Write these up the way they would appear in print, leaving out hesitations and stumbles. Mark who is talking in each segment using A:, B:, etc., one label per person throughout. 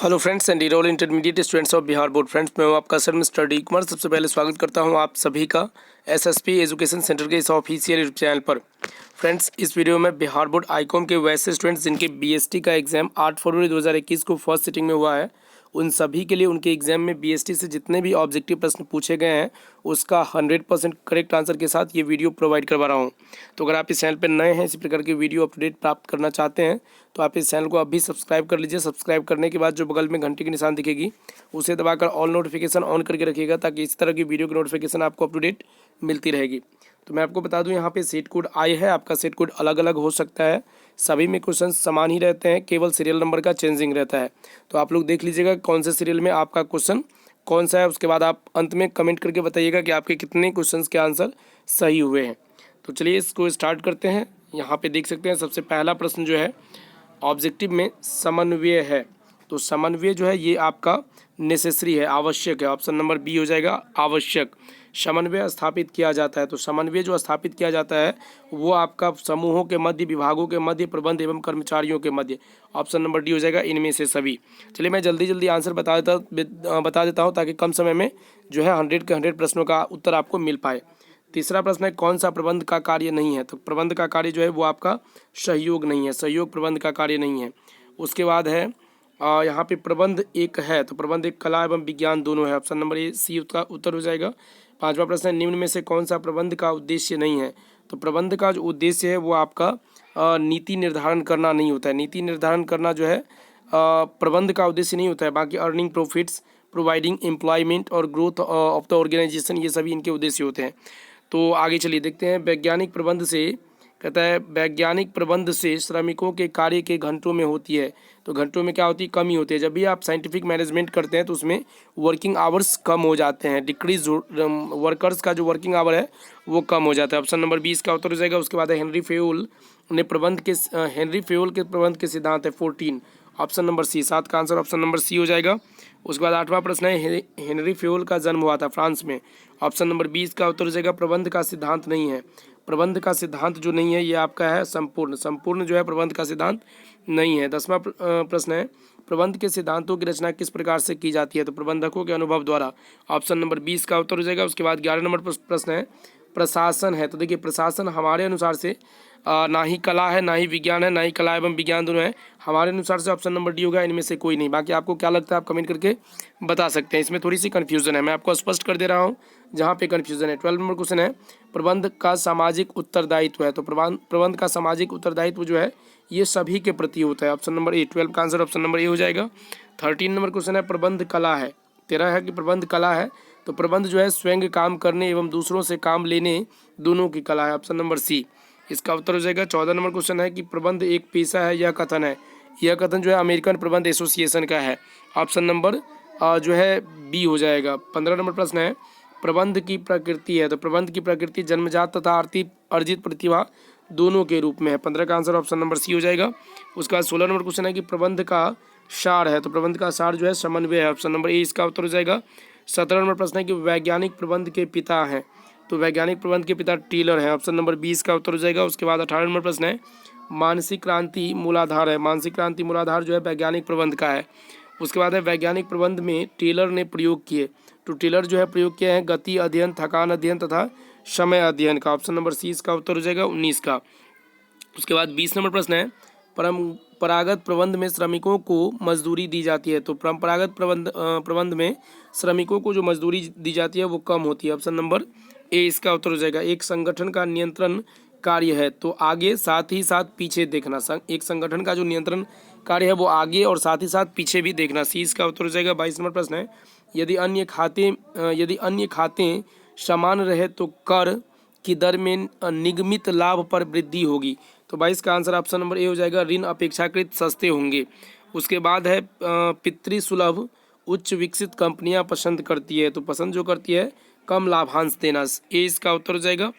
A: Hello friends and all intermediate students of Bihar board. Friends मैं हूं आपका सर मिस्टर डी कुमार। सबसे पहले स्वागत करता हूं आप सभी का एसएसपी एजुकेशन सेंटर के इस ऑफिशियल यूट्यूब चैनल पर। फ्रेंड्स इस वीडियो में बिहार बोर्ड आईकॉम के वैसे स्टूडेंट्स जिनके बीएसटी का एग्जाम 8 फरवरी 2021 को फर्स्ट सिटिंग में हुआ है, उन सभी के लिए उनके एग्जाम में बीएसटी से जितने भी ऑब्जेक्टिव प्रश्न पूछे गए हैं उसका 100% करेक्ट आंसर के साथ ये वीडियो प्रोवाइड करवा रहा हूँ। तो अगर आप इस चैनल पर नए हैं, इसी प्रकार की वीडियो अपडेट प्राप्त करना चाहते हैं तो आप इस चैनल को अभी सब्सक्राइब कर लीजिए। सब्सक्राइब करने के बाद जो बगल में घंटे की निशान दिखेगी उसे दबाकर ऑल नोटिफिकेशन ऑन करके रखिएगा, ताकि इस तरह की वीडियो की नोटिफिकेशन आपको अप टू डेट मिलती रहेगी। तो मैं आपको बता दूं, यहाँ पे सेट कोड आई है, आपका सेट कोड अलग अलग हो सकता है, सभी में क्वेश्चन समान ही रहते हैं, केवल सीरियल नंबर का चेंजिंग रहता है। तो आप लोग देख लीजिएगा कौन से सीरियल में आपका क्वेश्चन कौन सा है, उसके बाद आप अंत में कमेंट करके बताइएगा कि आपके कितने क्वेश्चन के आंसर सही हुए हैं। तो चलिए इसको स्टार्ट करते हैं। यहाँ पे देख सकते हैं सबसे पहला प्रश्न जो है ऑब्जेक्टिव में समन्वय है। तो समन्वय जो है ये आपका नेसेसरी है, आवश्यक है। ऑप्शन नंबर बी हो जाएगा आवश्यक। समन्वय स्थापित किया जाता है, तो समन्वय जो स्थापित किया जाता है वो आपका समूहों के मध्य, विभागों के मध्य, प्रबंध एवं कर्मचारियों के मध्य। ऑप्शन नंबर डी हो जाएगा इनमें से सभी। चलिए मैं जल्दी जल्दी आंसर बता देता हूँ ताकि कम समय में जो है 100 के 100 प्रश्नों का उत्तर आपको मिल पाए। तीसरा प्रश्न है कौन सा प्रबंध का कार्य नहीं है। तो प्रबंध का कार्य जो है वो आपका सहयोग नहीं है, सहयोग प्रबंध का कार्य नहीं है। उसके बाद है यहाँ पे प्रबंध एक है, तो प्रबंध एक कला एवं विज्ञान दोनों है। ऑप्शन नंबर ए सी उसका उत्तर हो जाएगा। पांचवा प्रश्न है निम्न में से कौन सा प्रबंध का उद्देश्य नहीं है। तो प्रबंध का जो उद्देश्य है वो आपका नीति निर्धारण करना नहीं होता है। नीति निर्धारण करना जो है प्रबंध का उद्देश्य नहीं होता है। बाकी अर्निंग प्रॉफिट्स, प्रोवाइडिंग एम्प्लॉयमेंट और ग्रोथ ऑफ द ऑर्गेनाइजेशन, ये सभी इनके उद्देश्य होते हैं। तो आगे चलिए देखते हैं। वैज्ञानिक प्रबंध से कहता है वैज्ञानिक प्रबंध से श्रमिकों के कार्य के घंटों में होती है। तो घंटों में क्या होती है, कमी होती है। जब भी आप साइंटिफिक मैनेजमेंट करते हैं तो उसमें वर्किंग आवर्स कम हो जाते हैं, डिक्रीज वर्कर्स का जो वर्किंग आवर है वो कम हो जाता है। ऑप्शन नंबर 20 का उत्तर हो जाएगा। उसके बाद है हेनरी फेयोल के प्रबंध के सिद्धांत है 14। ऑप्शन नंबर सी, 7 का आंसर ऑप्शन नंबर सी हो जाएगा। उसके बाद 8वां प्रश्न है हेनरी फेयोल का जन्म हुआ था फ्रांस में। ऑप्शन नंबर 20 का उत्तर हो जाएगा प्रबंध का सिद्धांत नहीं है। प्रबंध का सिद्धांत जो नहीं है ये आपका है संपूर्ण जो है प्रबंध का सिद्धांत नहीं है। 10वां प्रश्न है प्रबंध के सिद्धांतों की रचना किस प्रकार से की जाती है। तो प्रबंधकों के अनुभव द्वारा। ऑप्शन नंबर 20 का उत्तर हो जाएगा। उसके बाद 11 नंबर प्रश्न है प्रशासन है। तो देखिए प्रशासन हमारे अनुसार से ना ही कला है ना ही विज्ञान है, ना ही कला एवं विज्ञान दोनों है। हमारे अनुसार से ऑप्शन नंबर डी होगा, इनमें से कोई नहीं। बाकी आपको क्या लगता है आप कमेंट करके बता सकते हैं। इसमें थोड़ी सी कन्फ्यूजन है, मैं आपको स्पष्ट कर दे रहा हूँ जहाँ पे कन्फ्यूजन है। 12 नंबर क्वेश्चन है प्रबंध का सामाजिक उत्तरदायित्व है। तो प्रबंध का सामाजिक उत्तरदायित्व जो है ये सभी के प्रति होता है। ऑप्शन नंबर ए, 12 का आंसर ऑप्शन नंबर ए हो जाएगा। 13 नंबर क्वेश्चन है प्रबंध कला है। 13 है कि प्रबंध कला है। तो प्रबंध जो है स्वयं काम करने एवं दूसरों से काम लेने दोनों की कला है। ऑप्शन नंबर सी इसका उत्तर हो जाएगा। 14 नंबर क्वेश्चन है कि प्रबंध एक पेशा है, यह कथन है। यह कथन जो है अमेरिकन प्रबंध एसोसिएशन का है। ऑप्शन नंबर जो है बी हो जाएगा। 15 नंबर प्रश्न है प्रबंध की प्रकृति है। तो प्रबंध की प्रकृति जन्मजात तथा अर्जित प्रतिभा दोनों के रूप में है। 15 का आंसर ऑप्शन नंबर सी हो जाएगा। उसके बाद 16 नंबर क्वेश्चन है कि प्रबंध का सार है। तो प्रबंध का सार जो है समन्वय है। ऑप्शन नंबर ए इसका उत्तर हो जाएगा। 17 नंबर प्रश्न है कि वैज्ञानिक प्रबंध के पिता हैं। तो वैज्ञानिक प्रबंध के पिता टेलर हैं। ऑप्शन नंबर 20 का उत्तर हो जाएगा। उसके बाद 18 नंबर प्रश्न है मानसिक क्रांति मूलाधार है। मानसिक क्रांति मूलाधार जो है वैज्ञानिक प्रबंध का है। उसके बाद है वैज्ञानिक प्रबंध में टेलर ने प्रयोग किए। तो टेलर जो है प्रयोग किए हैं गति अध्ययन, थकान अध्ययन तथा समय अध्ययन का। ऑप्शन नंबर सी इसका उत्तर हो जाएगा 19 का। उसके बाद 20 नंबर प्रश्न है परंपरागत प्रबंध में श्रमिकों को मजदूरी दी जाती है। तो परंपरागत प्रबंध में श्रमिकों को जो मजदूरी दी जाती है वो कम होती है। ऑप्शन नंबर ए इसका उत्तर हो जाएगा। एक संगठन का नियंत्रण कार्य है, तो आगे साथ ही साथ पीछे देखना। एक संगठन का जो नियंत्रण कार्य है वो आगे और साथ ही साथ पीछे भी देखना। सी इसका उत्तर हो जाएगा। 22 नंबर प्रश्न है यदि अन्य खाते समान रहे तो कर की दर में निगमित लाभ पर वृद्धि होगी। तो 22 का आंसर ऑप्शन नंबर ए हो जाएगा। ऋण अपेक्षाकृत सस्ते होंगे। उसके बाद है पितृसुलभ उच्च विकसित कंपनियां पसंद करती है। तो पसंद जो करती है कम लाभांश देना। ए इसका उत्तर हो जाएगा।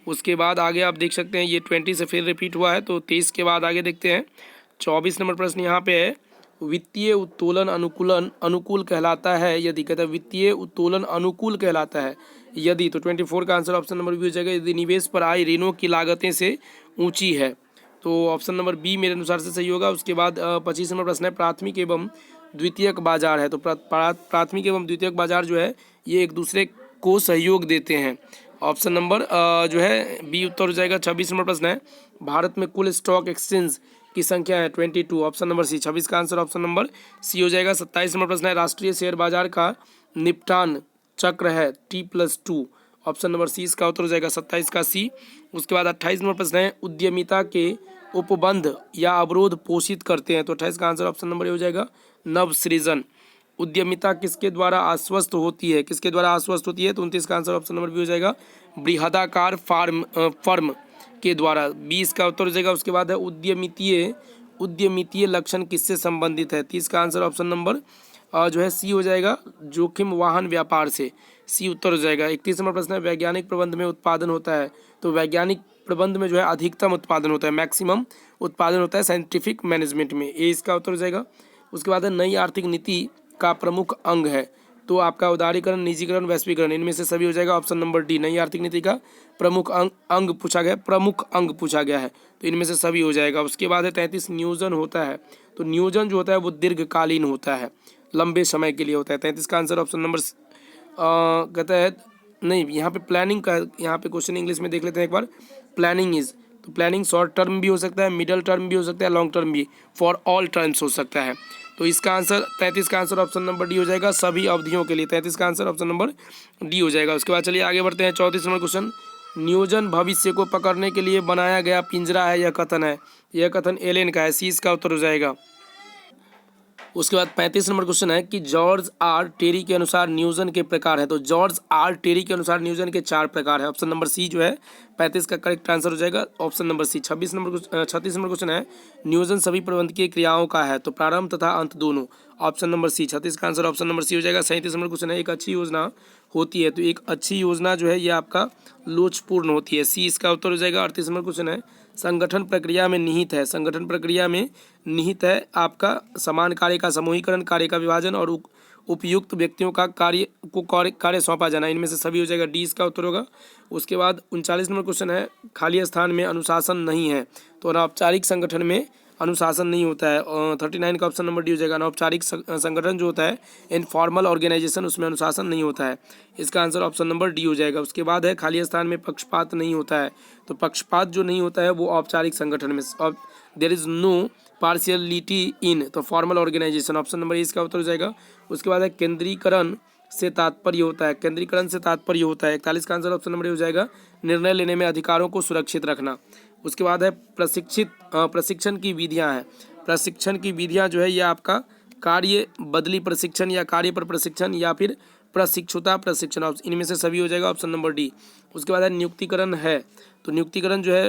A: उसके बाद आगे आप देख सकते हैं ये 20 से फिर रिपीट हुआ है, तो 23 के बाद आगे देखते हैं। 24 नंबर प्रश्न यहाँ पे है वित्तीय उत्तोलन अनुकूल कहलाता है यदि। कहता है वित्तीय उत्तोलन अनुकूल कहलाता है यदि। तो 24 का आंसर ऑप्शन नंबर बी हो जाएगा। यदि निवेश पर आय ऋणों की लागतें से ऊंची है। तो ऑप्शन नंबर बी मेरे अनुसार से सही होगा। उसके बाद 25 नंबर प्रश्न है प्राथमिक एवं द्वितीयक बाजार है। तो प्राथमिक एवं द्वितीयक बाजार जो है ये एक दूसरे को सहयोग देते हैं। ऑप्शन नंबर जो है बी उत्तर हो जाएगा। 26 नंबर प्रश्न है, भारत में कुल स्टॉक एक्सचेंज की संख्या है 22। ऑप्शन नंबर सी। 26 का आंसर ऑप्शन नंबर सी हो जाएगा। 27 नंबर प्रश्न है, राष्ट्रीय शेयर बाजार का निपटान चक्र है T+2। ऑप्शन नंबर सी इसका उत्तर हो जाएगा 27 का सी। उसके बाद 28 नंबर प्रश्न है, उद्यमिता के उपबंध या अवरोध पोषित करते हैं। तो 28 का आंसर ऑप्शन नंबर ए हो जाएगा नवसृजन। उद्यमिता किसके द्वारा आश्वस्त होती है, किसके द्वारा आश्वस्त होती है? तो 29 का आंसर ऑप्शन नंबर बी हो जाएगा बृहदाकार फर्म के द्वारा। 20 का उत्तर हो जाएगा। उसके बाद है उद्यमितीय लक्षण किससे संबंधित है? 30 का आंसर ऑप्शन नंबर जो है सी हो जाएगा, जोखिम वाहन व्यापार से। सी उत्तर हो जाएगा। 31 नंबर प्रश्न है, वैज्ञानिक प्रबंध में उत्पादन होता है। तो वैज्ञानिक प्रबंध में जो है अधिकतम उत्पादन होता है, मैक्सिमम उत्पादन होता है साइंटिफिक मैनेजमेंट में। ए इसका उत्तर हो जाएगा। उसके बाद है, नई आर्थिक नीति का प्रमुख अंग है। तो आपका उदारीकरण, निजीकरण, वैश्वीकरण, इनमें से सभी हो जाएगा। ऑप्शन नंबर डी, नई आर्थिक नीति का प्रमुख अंग पूछा गया, प्रमुख अंग पूछा गया है, तो इनमें से सभी हो जाएगा। उसके बाद है 33, नियोजन होता है। तो नियोजन जो होता है वो दीर्घकालीन होता है, लंबे समय के लिए होता है। 33 का आंसर ऑप्शन नंबर कहता है नहीं, यहाँ पे प्लानिंग का, यहाँ पे क्वेश्चन इंग्लिश में देख लेते हैं एक बार। प्लानिंग इज, तो प्लानिंग शॉर्ट टर्म भी हो सकता है, मिडल टर्म भी हो सकता है, लॉन्ग टर्म भी, फॉर ऑल टर्म्स हो सकता है। तो इसका आंसर 33 का आंसर ऑप्शन नंबर डी हो जाएगा, सभी अवधियों के लिए। 33 का आंसर ऑप्शन नंबर डी हो जाएगा। उसके बाद चलिए आगे बढ़ते हैं। 34 नंबर क्वेश्चन, नियोजन भविष्य को पकड़ने के लिए बनाया गया पिंजरा है, यह कथन है। यह कथन एलेन का है। सी इसका उत्तर हो जाएगा। उसके बाद 35 नंबर क्वेश्चन है कि जॉर्ज आर टेरी के अनुसार नियोजन के प्रकार है। तो जॉर्ज आर टेरी के अनुसार नियोजन के 4 प्रकार है। ऑप्शन नंबर सी जो है 35 का करेक्ट आंसर हो जाएगा, option number C. 36 number question है, नियोजन सभी प्रबंधकीय क्रियाओं का है। तो प्रारंभ तथा अंत दोनों, ऑप्शन नंबर सी। 36 का आंसर ऑप्शन नंबर सी हो जाएगा। 37 नंबर क्वेश्चन है, एक अच्छी योजना होती है। तो एक अच्छी योजना जो है ये आपका लोचपूर्ण होती है। सी इसका उत्तर हो जाएगा। 38 नंबर क्वेश्चन है, संगठन प्रक्रिया में निहित है। संगठन प्रक्रिया में निहित है आपका समान कार्य का समूहीकरण, कार्य का विभाजन और उपयुक्त व्यक्तियों का कार्य सौंपा जाना, इनमें से सभी हो जाएगा। डी इसका उत्तर होगा। उसके बाद 39 नंबर क्वेश्चन है, खाली स्थान में अनुशासन नहीं है। तो अनौपचारिक संगठन में अनुशासन नहीं होता है। 39 का ऑप्शन नंबर डी हो जाएगा। अनौपचारिक संगठन जो होता है, इनफॉर्मल ऑर्गेनाइजेशन, उसमें अनुशासन नहीं होता है। इसका आंसर ऑप्शन नंबर डी हो जाएगा। उसके बाद है, खाली स्थान में पक्षपात नहीं होता है। तो पक्षपात जो नहीं होता है वो औपचारिक संगठन में, there is no partiality in, तो formal organization, option number A इसका उत्तर हो जाएगा। उसके बाद है, केंद्रीकरण से तात्पर्य होता है। केंद्रीकरण से तात्पर्य होता है। 41 का आंसर ऑप्शन नंबर ए हो जाएगा, निर्णय लेने में अधिकारों को सुरक्षित रखना। उसके बाद है, प्रशिक्षण की विधियां हैं। प्रशिक्षण की विधियां जो है ये आपका कार्य बदली प्रशिक्षण या कार्य पर प्रशिक्षण या फिर प्रशिक्षुता प्रशिक्षण, इनमें से सभी हो जाएगा, ऑप्शन नंबर डी। उसके बाद है, नियुक्तिकरण है। तो नियुक्तिकरण जो है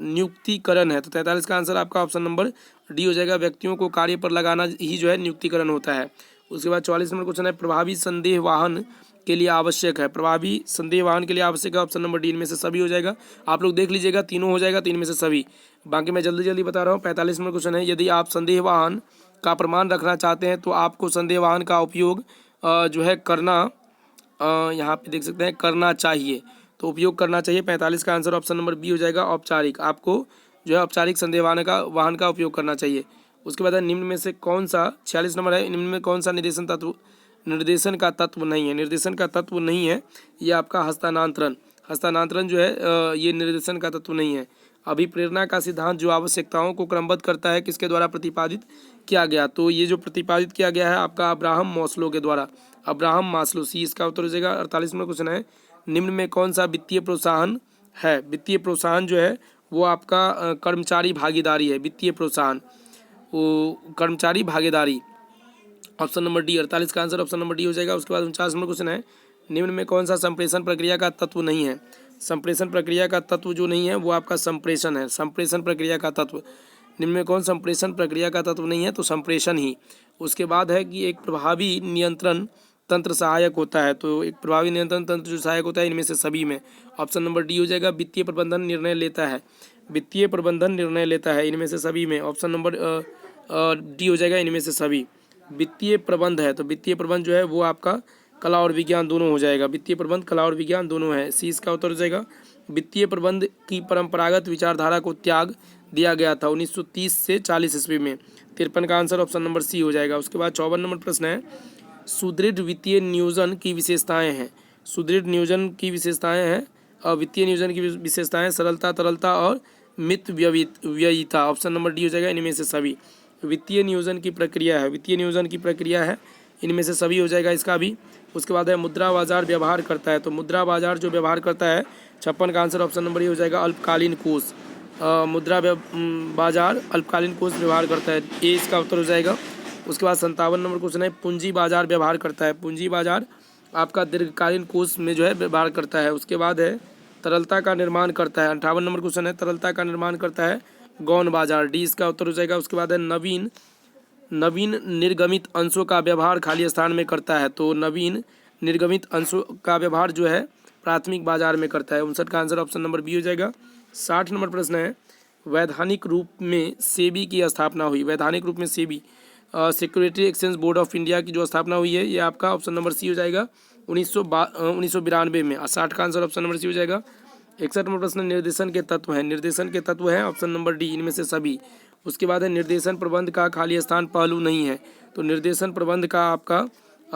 A: नियुक्तिकरण है। तो 43 का आंसर आपका ऑप्शन नंबर डी हो जाएगा। व्यक्तियों को कार्य पर लगाना ही जो है नियुक्तिकरण होता है। उसके बाद 44 नंबर क्वेश्चन है, प्रभावी संदेह वाहन के लिए आवश्यक है। प्रभावी संदेह वाहन के लिए आवश्यक है, ऑप्शन नंबर डी। इनमें से सभी हो जाएगा। आप लोग देख लीजिएगा, तीनों हो जाएगा, तो इनमें से सभी। बाकी मैं जल्दी जल्दी बता रहा हूँ। 45 नंबर क्वेश्चन है, यदि आप संदेह वाहन का प्रमाण रखना चाहते हैं तो आपको संदेह वाहन का उपयोग जो है करना, यहाँ पे देख सकते हैं, करना चाहिए। तो उपयोग करना चाहिए। 45 का आंसर ऑप्शन नंबर बी हो जाएगा, औपचारिक। आपको जो है औपचारिक संदेह वाहन का उपयोग करना चाहिए। उसके बाद है, निम्न में से कौन सा, 46 नंबर है, निम्न में कौन सा निर्देशन का तत्व नहीं है। निर्देशन का तत्व नहीं है ये आपका हस्तांतरण। हस्तांतरण जो है ये निर्देशन का तत्व नहीं है। अभिप्रेरणा का सिद्धांत जो आवश्यकताओं को क्रमबद्ध करता है, किसके द्वारा प्रतिपादित किया गया? तो ये जो प्रतिपादित किया गया है आपका अब्राहम मास्लो के द्वारा, अब्राहम मास्लो। सी इसका उत्तर हो जाएगा। 48 नंबर क्वेश्चन है, निम्न में कौन सा वित्तीय प्रोत्साहन है? वित्तीय प्रोत्साहन जो है वो आपका कर्मचारी भागीदारी है। वित्तीय प्रोत्साहन वो कर्मचारी भागीदारी, ऑप्शन नंबर डी। 48 का आंसर ऑप्शन नंबर डी हो जाएगा। उसके बाद 49 नंबर क्वेश्चन है, निम्न में कौन सा संप्रेषण प्रक्रिया का तत्व नहीं है? संप्रेषण प्रक्रिया का तत्व जो नहीं है वो आपका संप्रेषण है। संप्रेषण प्रक्रिया का तत्व, निम्न में कौन संप्रेषण प्रक्रिया का तत्व नहीं है? तो संप्रेषण ही। उसके बाद है कि एक प्रभावी नियंत्रण तंत्र सहायक होता है। तो एक प्रभावी नियंत्रण तंत्र जो सहायक होता है, इनमें से सभी में, ऑप्शन नंबर डी हो जाएगा। वित्तीय प्रबंधन निर्णय लेता है। वित्तीय प्रबंधन निर्णय लेता है, इनमें से सभी में, ऑप्शन नंबर डी हो जाएगा। इनमें से सभी वित्तीय प्रबंध है। तो वित्तीय प्रबंध जो है वो आपका कला और विज्ञान दोनों हो जाएगा। वित्तीय प्रबंध कला और विज्ञान दोनों है। सी इसका उत्तर हो जाएगा। वित्तीय प्रबंध की परंपरागत विचारधारा को त्याग दिया गया था 1930 से 40 ईस्वी में। 53 का आंसर ऑप्शन नंबर सी हो जाएगा। उसके बाद 54 नंबर प्रश्न है, सुदृढ़ वित्तीय नियोजन की विशेषताएं हैं। सुदृढ़ नियोजन की विशेषताएं हैं और वित्तीय नियोजन की विशेषताएं सरलता, तरलता और मित व्ययिता। ऑप्शन नंबर डी हो जाएगा इनमें से सभी। वित्तीय नियोजन की प्रक्रिया है, वित्तीय नियोजन की प्रक्रिया है, इनमें से सभी हो जाएगा इसका भी। उसके बाद है मुद्रा बाजार व्यवहार करता है, तो मुद्रा बाजार जो व्यवहार करता है 56 का आंसर ऑप्शन नंबर ए हो जाएगा अल्पकालीन कोष। बाजार अल्पकालीन कोष व्यवहार करता है, ए इसका उत्तर हो जाएगा। उसके बाद 57 नंबर क्वेश्चन है, पूंजी बाजार व्यवहार करता है। पूंजी बाजार आपका दीर्घकालीन कोष में जो है व्यवहार करता है। उसके बाद है तरलता का निर्माण करता है। 58 नंबर क्वेश्चन है, तरलता का निर्माण करता है गौण बाजार, डी इसका उत्तर हो जाएगा। उसके बाद है नवीन निर्गमित अंशों का व्यवहार खाली स्थान में करता है, तो नवीन निर्गमित अंशों का व्यवहार जो है प्राथमिक बाजार में करता है। 59 का आंसर ऑप्शन नंबर बी हो जाएगा। 60 नंबर प्रश्न है, वैधानिक रूप में सेबी की स्थापना हुई। वैधानिक रूप में SEBI security exchange board of India की जो स्थापना हुई है, ये आपका ऑप्शन नंबर सी हो जाएगा 1992 में। 60 का आंसर ऑप्शन नंबर सी हो जाएगा। 61 नंबर प्रश्न, निर्देशन के तत्व हैं। निर्देशन के तत्व हैं ऑप्शन नंबर डी इनमें से सभी। उसके बाद है निर्देशन प्रबंध का खाली स्थान पहलू नहीं है, तो निर्देशन प्रबंध का आपका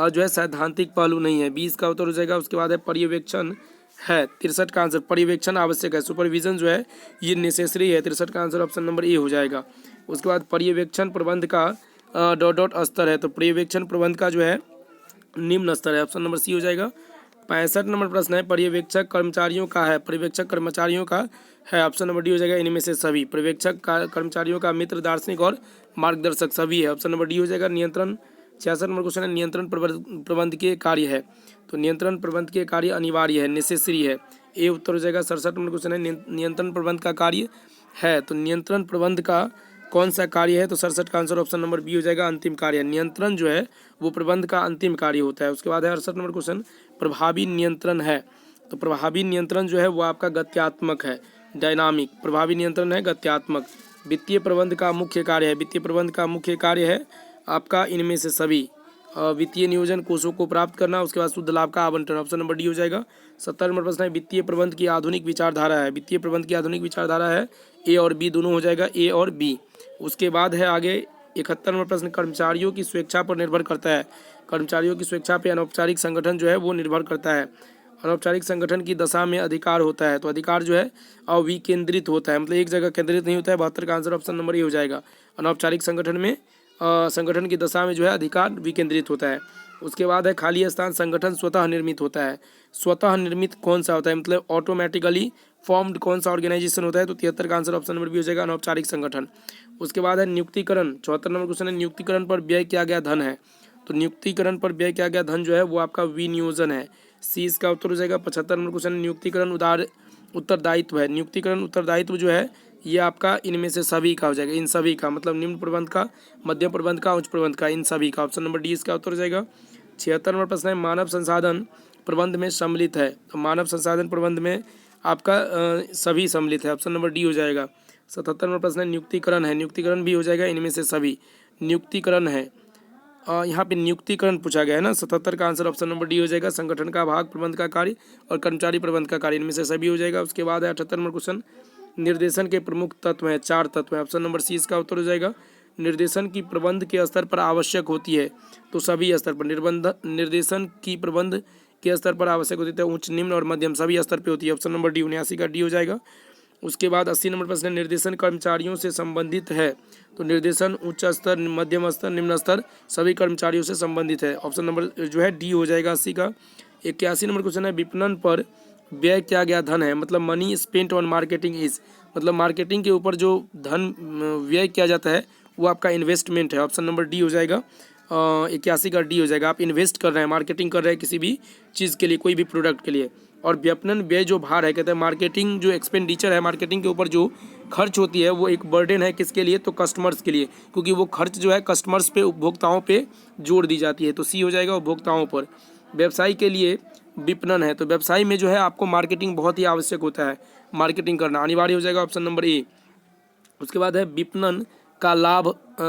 A: जो है सैद्धांतिक पहलू नहीं है, 20 का उत्तर हो जाएगा। उसके बाद है पर्यवेक्षण है, 63 का आंसर पर्यवेक्षण आवश्यक है, सुपरविजन जो है ये नेसेसरी है, 63 का आंसर ऑप्शन नंबर ए हो जाएगा। उसके बाद पर्यवेक्षण प्रबंध का डॉट स्तर है, तो पर्यवेक्षण प्रबंध का जो है निम्न स्तर है, ऑप्शन नंबर सी हो जाएगा। 65 नंबर प्रश्न है, पर्यवेक्षक कर्मचारियों का है। पर्यवेक्षक कर्मचारियों का है, ऑप्शन नंबर डी हो जाएगा इनमें से सभी। पर्यवेक्षक कर्मचारियों का मित्र, दार्शनिक और मार्गदर्शक सभी है, ऑप्शन नंबर डी हो जाएगा। नियंत्रण 66 नंबर क्वेश्चन है, नियंत्रण प्रबंध के कार्य है, तो नियंत्रण प्रबंध के कार्य अनिवार्य है, नेसेसरी है, ए उत्तर हो जाएगा। 67 नंबर क्वेश्चन है, नियंत्रण प्रबंध का कार्य है, तो नियंत्रण प्रबंध का कौन सा कार्य है, तो 67 का आंसर ऑप्शन नंबर बी हो जाएगा अंतिम कार्य। नियंत्रण जो है वो प्रबंध का अंतिम कार्य होता है। उसके बाद है 68 नंबर क्वेश्चन, प्रभावी नियंत्रण है, तो प्रभावी नियंत्रण जो है वो आपका गत्यात्मक है, डायनामिक। प्रभावी नियंत्रण है गत्यात्मक। वित्तीय प्रबंध का मुख्य कार्य है, वित्तीय प्रबंध का मुख्य कार्य है आपका इनमें से सभी। वित्तीय नियोजन कोषों को प्राप्त करना, उसके बाद शुद्ध लाभ का आवंटन, ऑप्शन नंबर डी हो जाएगा। 70 नंबर प्रश्न है, वित्तीय प्रबंध की आधुनिक विचारधारा है। वित्तीय प्रबंध की आधुनिक विचारधारा है, ए और बी दोनों हो जाएगा, ए और बी। उसके बाद है आगे 71 नंबर प्रश्न, कर्मचारियों की स्वेच्छा पर निर्भर करता है। कर्मचारियों की स्वेच्छा पर अनौपचारिक संगठन जो है वो निर्भर करता है। अनौपचारिक संगठन की दशा में अधिकार होता है, तो अधिकार जो है अविकेंद्रित होता है, मतलब एक जगह केंद्रित नहीं होता है। 72 का आंसर ऑप्शन नंबर ए हो जाएगा। अनौपचारिक संगठन में संगठन की दशा में जो है अधिकार विकेंद्रित होता है। उसके बाद है खाली स्थान संगठन स्वतः निर्मित होता है। स्वतः निर्मित कौन सा होता है, मतलब ऑटोमेटिकली फॉर्म्ड कौन सा ऑर्गेनाइजेशन होता है, तो 73 का आंसर ऑप्शन नंबर बी हो जाएगा अनौपचारिक संगठन। उसके बाद है नियुक्तिकरण, 74 नंबर क्वेश्चन है, नियुक्तिकरण पर व्यय किया गया धन है, तो नियुक्तिकरण पर व्यय किया गया धन जो है वो आपका विनियोजन है, सी इसका उत्तर हो जाएगा। 75 नंबर क्वेश्चन है, नियुक्तिकरण उत्तरदायित्व है। नियुक्तिकरण उत्तरदायित्व जो है ये आपका इनमें से सभी का हो जाएगा, इन सभी का, मतलब निम्न प्रबंध का, मध्यम प्रबंध का, उच्च प्रबंध का, इन सभी का, ऑप्शन नंबर डी इसका उत्तर हो जाएगा। 76 नंबर प्रश्न है, मानव संसाधन प्रबंध में सम्मिलित है, तो मानव संसाधन प्रबंध में आपका सभी सम्मिलित है, ऑप्शन नंबर डी हो जाएगा। 77 नंबर प्रश्न है, नियुक्तिकरण है, नियुक्तिकरण भी हो जाएगा इनमें से सभी, नियुक्तिकरण है। यहाँ पे नियुक्तिकरण पूछा गया है ना, 77 का आंसर ऑप्शन नंबर डी हो जाएगा। संगठन का भाग, प्रबंध का कार्य और कर्मचारी प्रबंध का कार्य, इनमें से सभी हो जाएगा। उसके बाद है 78 नंबर क्वेश्चन, निर्देशन के प्रमुख तत्व हैं, 4 तत्व हैं, ऑप्शन नंबर सी इसका उत्तर हो जाएगा। निर्देशन की प्रबंध के स्तर पर आवश्यक होती है, तो सभी स्तर पर निर्देशन की प्रबंध के स्तर पर आवश्यक होती है, उच्च, निम्न और मध्यम सभी स्तर पर होती है, ऑप्शन नंबर डी 79 का डी हो जाएगा। उसके बाद 80 नंबर प्रश्न, निर्देशन कर्मचारियों से संबंधित है, तो निर्देशन उच्च स्तर, मध्यम स्तर, निम्न स्तर सभी कर्मचारियों से संबंधित है, ऑप्शन नंबर जो है डी हो जाएगा 80 का। 81 नंबर क्वेश्चन है, विपणन पर व्यय किया गया धन है, मतलब money spent on marketing is, मतलब मार्केटिंग के ऊपर जो धन व्यय किया जाता है वो आपका इन्वेस्टमेंट है, ऑप्शन नंबर डी हो जाएगा। 81 का डी हो जाएगा। आप इन्वेस्ट कर रहे हैं, मार्केटिंग कर रहे हैं किसी भी चीज़ के लिए, कोई भी प्रोडक्ट के लिए। और विपणन व्यय जो भार है, कहते हैं मार्केटिंग जो एक्सपेंडिचर है, मार्केटिंग के ऊपर जो खर्च होती है वो एक बर्डन है किसके लिए, तो कस्टमर्स के लिए, क्योंकि वो खर्च जो है कस्टमर्स पे, उपभोक्ताओं पे जोड़ दी जाती है, तो सी हो जाएगा उपभोक्ताओं पर। व्यवसाय के लिए विपणन है, तो व्यवसाय में जो है आपको मार्केटिंग बहुत ही आवश्यक होता है, मार्केटिंग करना अनिवार्य हो जाएगा, ऑप्शन नंबर ए। उसके बाद है विपणन का लाभ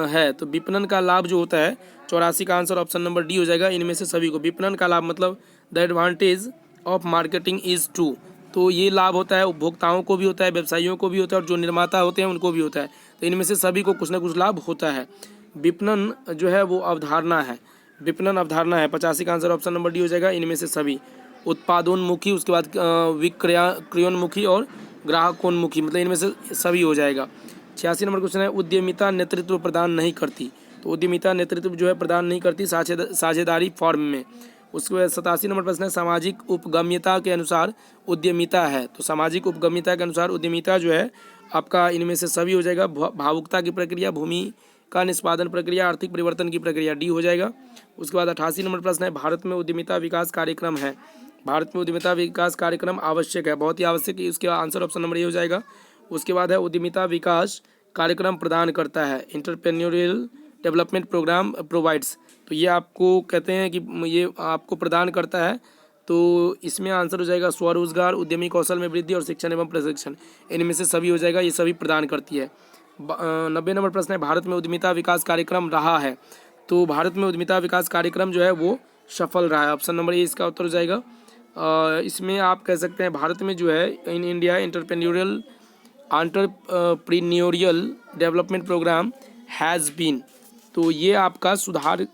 A: है, तो विपणन का लाभ जो होता है 84 का आंसर ऑप्शन नंबर डी हो जाएगा इनमें से सभी को। विपणन का लाभ मतलब the advantage of marketing is to तो ये लाभ होता है उपभोक्ताओं को भी होता है, व्यवसायियों को भी होता है और जो निर्माता होते हैं उनको भी होता है। तो इनमें से सभी को कुछ ना कुछ लाभ होता है। विपणन जो है वो अवधारणा है, विपणन अवधारणा है। 85 का आंसर ऑप्शन नंबर डी हो जाएगा, इनमें से सभी। उत्पादोन्मुखी, उसके बाद विक्रयोन्मुखी और ग्राहकोन्मुखी, मतलब इनमें से सभी हो जाएगा। 86 नंबर क्वेश्चन है, उद्यमिता नेतृत्व प्रदान नहीं करती। तो उद्यमिता नेतृत्व जो है प्रदान नहीं करती साझेदारी फॉर्म में। उसके बाद 87 नंबर प्रश्न है, सामाजिक उपगम्यता के अनुसार उद्यमिता है। तो सामाजिक उपगम्यता के अनुसार उद्यमिता जो है आपका इनमें से सभी हो जाएगा। भावुकता की प्रक्रिया, भूमि का निष्पादन प्रक्रिया, आर्थिक परिवर्तन की प्रक्रिया, डी हो जाएगा। उसके बाद 88 नंबर प्रश्न है, भारत में उद्यमिता विकास कार्यक्रम है। भारत में उद्यमिता विकास कार्यक्रम आवश्यक है, बहुत ही आवश्यक है। उसके आंसर ऑप्शन नंबर ए हो जाएगा। उसके बाद है, उद्यमिता विकास कार्यक्रम प्रदान करता है, एंटरप्रेन्योरियल डेवलपमेंट प्रोग्राम प्रोवाइड्स। तो ये आपको कहते हैं कि ये आपको प्रदान करता है। तो इसमें आंसर हो जाएगा स्वरोजगार, उद्यमी कौशल में वृद्धि और शिक्षण एवं प्रशिक्षण, इनमें से सभी हो जाएगा, ये सभी प्रदान करती है। 90 नंबर प्रश्न है, भारत में उद्यमिता विकास कार्यक्रम रहा है। तो भारत में उद्यमिता विकास कार्यक्रम जो है वो सफल रहा है, ऑप्शन नंबर ए इसका उत्तर हो जाएगा। इसमें आप कह सकते हैं भारत में जो है in India entrepreneurial development program has been. तो ये आपका सुधार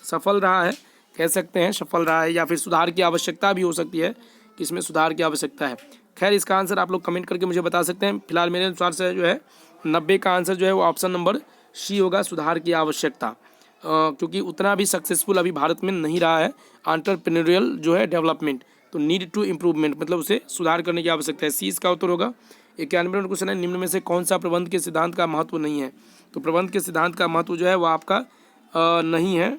A: सफल रहा है, कह सकते हैं सफल रहा है, या फिर सुधार की आवश्यकता भी हो सकती है कि इसमें सुधार की आवश्यकता है। खैर इसका आंसर आप लोग कमेंट करके मुझे बता सकते हैं। फिलहाल मेरे अनुसार से जो है 90 का आंसर जो है वो ऑप्शन नंबर सी होगा, सुधार की आवश्यकता, क्योंकि उतना भी सक्सेसफुल अभी भारत में नहीं रहा है एंटरप्रेन्योरियल जो है डेवलपमेंट। तो नीड टू इम्प्रूवमेंट, मतलब उसे सुधार करने की आवश्यकता है, सी इसका उत्तर होगा। 91 नंबर क्वेश्चन है, निम्न में से कौन सा प्रबंध के सिद्धांत का महत्व नहीं है। तो प्रबंध के सिद्धांत का महत्व जो है वो आपका नहीं है,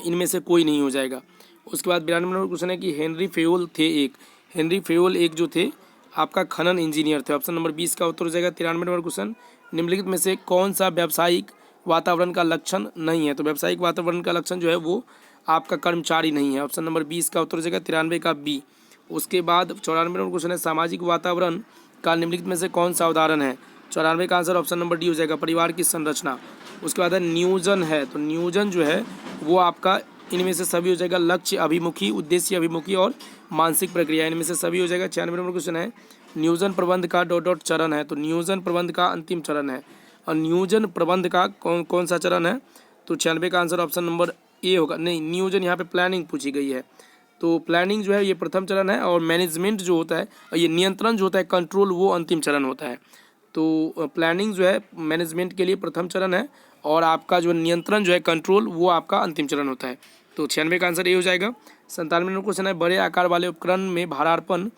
A: इनमें से कोई नहीं हो जाएगा। उसके बाद 92 नंबर क्वेश्चन है कि हेनरी फेयोल थे एक, हेनरी फेयोल एक जो थे आपका खनन इंजीनियर थे, ऑप्शन नंबर 20 का उत्तर हो जाएगा। 93 नंबर क्वेश्चन, निम्नलिखित में से कौन सा व्यावसायिक वातावरण का लक्षण नहीं है। तो व्यावसायिक वातावरण का लक्षण जो है वो आपका कर्मचारी नहीं है, ऑप्शन नंबर 20 का उत्तर हो जाएगा, 93 का बी। उसके बाद 94 नंबर क्वेश्चन है, सामाजिक वातावरण का निम्नलिखित में से कौन सा उदाहरण है। 94 का आंसर ऑप्शन नंबर डी हो जाएगा, परिवार की संरचना। उसके बाद है नियोजन है, तो नियोजन जो है वो आपका इनमें से सभी हो जाएगा, लक्ष्य अभिमुखी, उद्देश्य अभिमुखी और मानसिक प्रक्रिया, इनमें से सभी हो जाएगा। 96 नंबर क्वेश्चन है, नियोजन प्रबंध का ... चरण है। तो नियोजन प्रबंध का अंतिम चरण है, और नियोजन प्रबंध का कौन सा चरण है। तो 96 का आंसर ऑप्शन नंबर ए होगा, नहीं नियोजन यहाँ पे प्लानिंग पूछी गई है। तो प्लानिंग जो है ये प्रथम चरण है, और मैनेजमेंट जो होता है, ये नियंत्रण जो होता है, कंट्रोल, वो अंतिम चरण होता है। तो प्लानिंग जो है मैनेजमेंट के लिए प्रथम चरण है, और आपका जो नियंत्रण जो है कंट्रोल, वो आपका अंतिम चरण होता है। तो 96 का आंसर ये हो जाएगा। 97 नंबर क्वेश्चन है, बड़े आकार वाले उपकरण में भारार्पण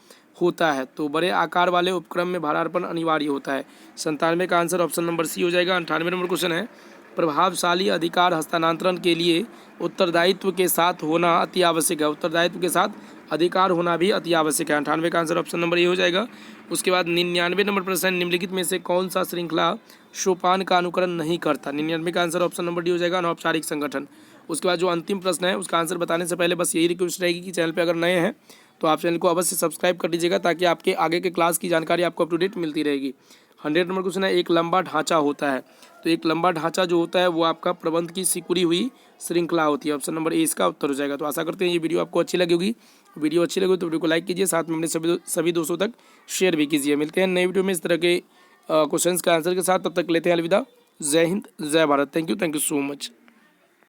A: होता है। तो बड़े आकार वाले उपकरण में भारार्पण अनिवार्य होता है, 97 का आंसर ऑप्शन नंबर सी हो जाएगा। 98 नंबर क्वेश्चन है, प्रभावशाली अधिकार हस्तांतरण के लिए उत्तरदायित्व के साथ होना अति आवश्यक है। उत्तरदायित्व के साथ अधिकार होना भी अति आवश्यक है, 98 का आंसर ऑप्शन नंबर ए हो जाएगा। उसके बाद 99 नंबर प्रश्न, निम्नलिखित में से कौन सा श्रृंखला सोपान का अनुकरण नहीं करता। 99 का आंसर ऑप्शन नंबर डी हो जाएगा, अनौपचारिक संगठन। उसके बाद जो अंतिम प्रश्न है उसका आंसर बताने से पहले बस यही रिक्वेस्ट रहेगी कि चैनल पर अगर नए हैं तो आप चैनल को अवश्य सब्सक्राइब कर दीजिएगा, ताकि आपके आगे के क्लास की जानकारी आपको अप टू डेट मिलती रहेगी। 100 नंबर क्वेश्चन है, एक लंबा ढांचा होता है। तो एक लंबा ढांचा जो होता है वो आपका प्रबंध की सिकुड़ी हुई श्रृंखला होती है, ऑप्शन नंबर ए इसका उत्तर हो जाएगा। तो आशा करते हैं ये वीडियो आपको अच्छी लगी होगी। वीडियो अच्छी लगी तो वीडियो को लाइक कीजिए, साथ में अपने सभी दोस्तों तक शेयर भी कीजिए। मिलते हैं नए वीडियो में इस तरह के क्वेश्चंस का आंसर के साथ, तब तक लेते हैं अलविदा। जय हिंद, जय Bharat. Thank you so much.